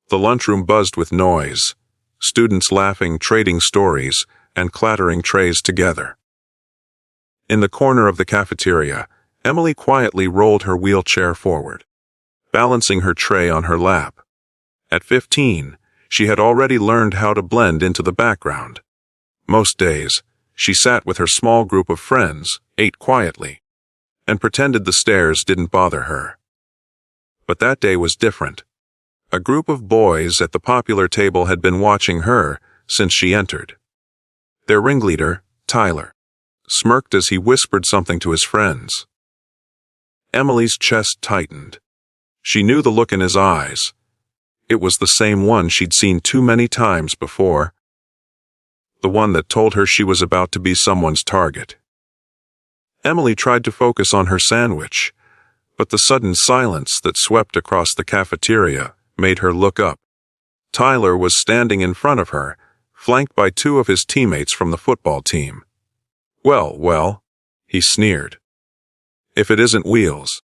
The lunchroom buzzed with noise, students laughing, trading stories, and clattering trays together. In the corner of the cafeteria, Emily quietly rolled her wheelchair forward, balancing her tray on her lap. At 15, she had already learned how to blend into the background. Most days, she sat with her small group of friends, ate quietly, and pretended the stares didn't bother her. But that day was different. A group of boys at the popular table had been watching her since she entered. Their ringleader, Tyler, smirked as he whispered something to his friends. Emily's chest tightened. She knew the look in his eyes. It was the same one she'd seen too many times before. The one that told her she was about to be someone's target. Emily tried to focus on her sandwich, but the sudden silence that swept across the cafeteria made her look up. Tyler was standing in front of her, flanked by two of his teammates from the football team. Well, he sneered. If it isn't Wheels.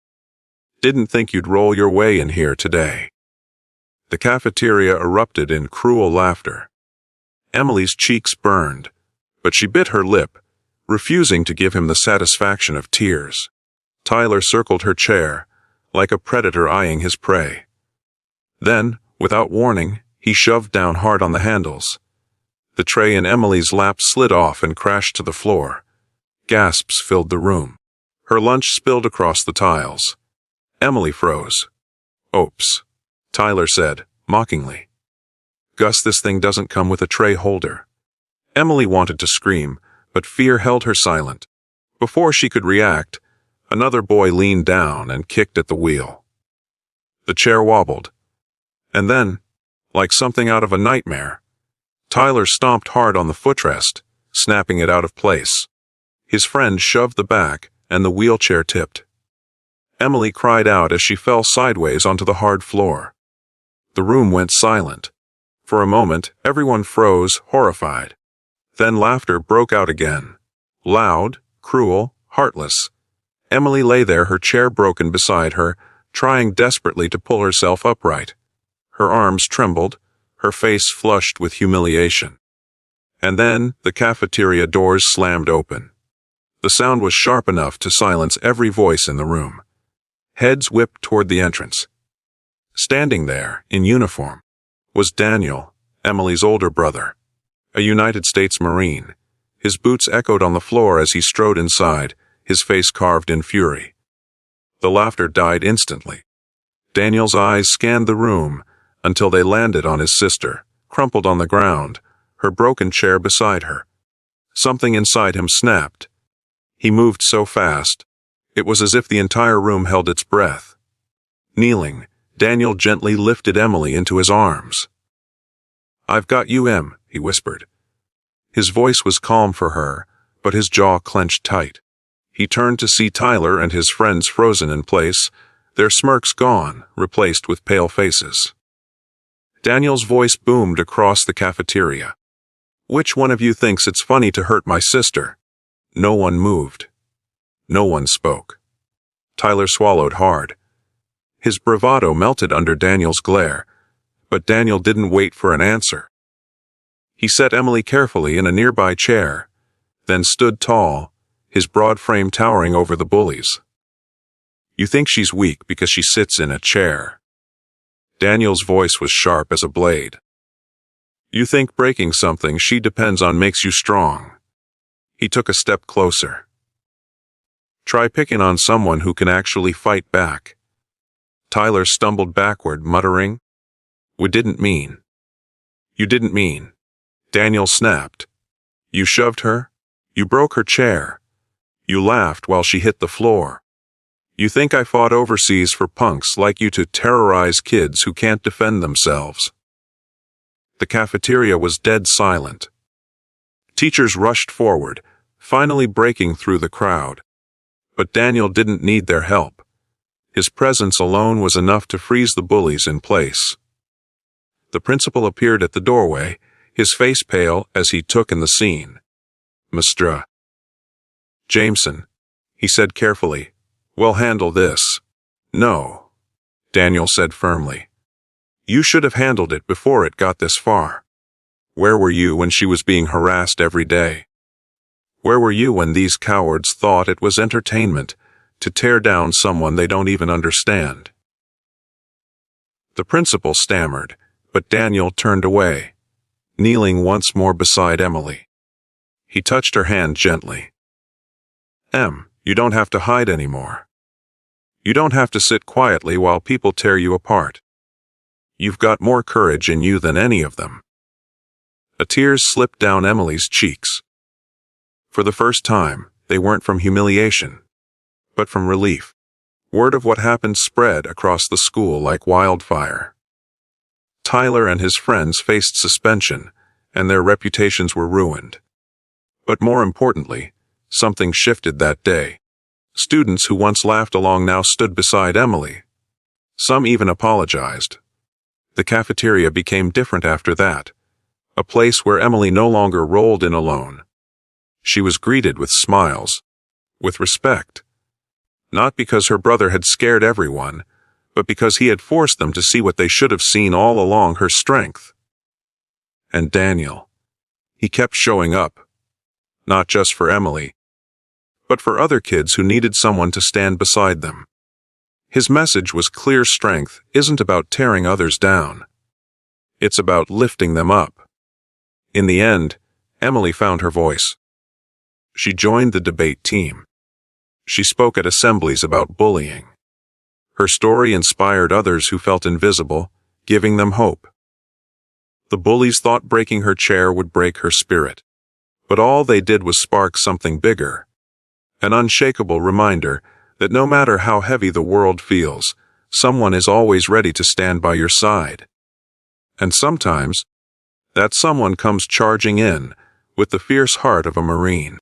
Didn't think you'd roll your way in here today. The cafeteria erupted in cruel laughter. Emily's cheeks burned, but she bit her lip, refusing to give him the satisfaction of tears. Tyler circled her chair, like a predator eyeing his prey. Then, without warning, he shoved down hard on the handles. The tray in Emily's lap slid off and crashed to the floor. Gasps filled the room. Her lunch spilled across the tiles. Emily froze. Oops, Tyler said, mockingly. Gus, this thing doesn't come with a tray holder. Emily wanted to scream, but fear held her silent. Before she could react, another boy leaned down and kicked at the wheel. The chair wobbled. And then, like something out of a nightmare, Tyler stomped hard on the footrest, snapping it out of place. His friend shoved the back, and the wheelchair tipped. Emily cried out as she fell sideways onto the hard floor. The room went silent. For a moment, everyone froze, horrified. Then laughter broke out again. Loud, cruel, heartless. Emily lay there, her chair broken beside her, trying desperately to pull herself upright. Her arms trembled, her face flushed with humiliation. And then the cafeteria doors slammed open. The sound was sharp enough to silence every voice in the room. Heads whipped toward the entrance. Standing there, in uniform, was Daniel, Emily's older brother, a United States Marine. His boots echoed on the floor as he strode inside, his face carved in fury. The laughter died instantly. Daniel's eyes scanned the room until they landed on his sister, crumpled on the ground, her broken chair beside her. Something inside him snapped. He moved so fast, it was as if the entire room held its breath. Kneeling, Daniel gently lifted Emily into his arms. "I've got you, Em," he whispered. His voice was calm for her, but his jaw clenched tight. He turned to see Tyler and his friends frozen in place, their smirks gone, replaced with pale faces. Daniel's voice boomed across the cafeteria. "Which one of you thinks it's funny to hurt my sister?" No one moved. No one spoke. Tyler swallowed hard. His bravado melted under Daniel's glare, but Daniel didn't wait for an answer. He set Emily carefully in a nearby chair, then stood tall, his broad frame towering over the bullies. "You think she's weak because she sits in a chair." Daniel's voice was sharp as a blade. "You think breaking something she depends on makes you strong." He took a step closer. "Try picking on someone who can actually fight back." Tyler stumbled backward, muttering, "We didn't mean." "You didn't mean." Daniel snapped. "You shoved her. You broke her chair. You laughed while she hit the floor. You think I fought overseas for punks like you to terrorize kids who can't defend themselves?" The cafeteria was dead silent. Teachers rushed forward, finally breaking through the crowd. But Daniel didn't need their help. His presence alone was enough to freeze the bullies in place. The principal appeared at the doorway, his face pale as he took in the scene. "Mr. Jameson," he said carefully, "we'll handle this." "No," Daniel said firmly. You should have handled it before it got this far. Where were you when she was being harassed every day? Where were you when these cowards thought it was entertainment to tear down someone they don't even understand?" The principal stammered, but Daniel turned away, kneeling once more beside Emily. He touched her hand gently. "Em, you don't have to hide anymore. You don't have to sit quietly while people tear you apart. You've got more courage in you than any of them." A tear slipped down Emily's cheeks. For the first time, they weren't from humiliation, but from relief. Word of what happened spread across the school like wildfire. Tyler and his friends faced suspension, and their reputations were ruined. But more importantly, something shifted that day. Students who once laughed along now stood beside Emily. Some even apologized. The cafeteria became different after that, a place where Emily no longer rolled in alone. She was greeted with smiles, with respect. Not because her brother had scared everyone, but because he had forced them to see what they should have seen all along: her strength. And Daniel. He kept showing up, not just for Emily, but for other kids who needed someone to stand beside them. His message was clear: strength isn't about tearing others down. It's about lifting them up. In the end, Emily found her voice. She joined the debate team. She spoke at assemblies about bullying. Her story inspired others who felt invisible, giving them hope. The bullies thought breaking her chair would break her spirit, but all they did was spark something bigger. An unshakable reminder that no matter how heavy the world feels, someone is always ready to stand by your side. And sometimes, that someone comes charging in with the fierce heart of a Marine.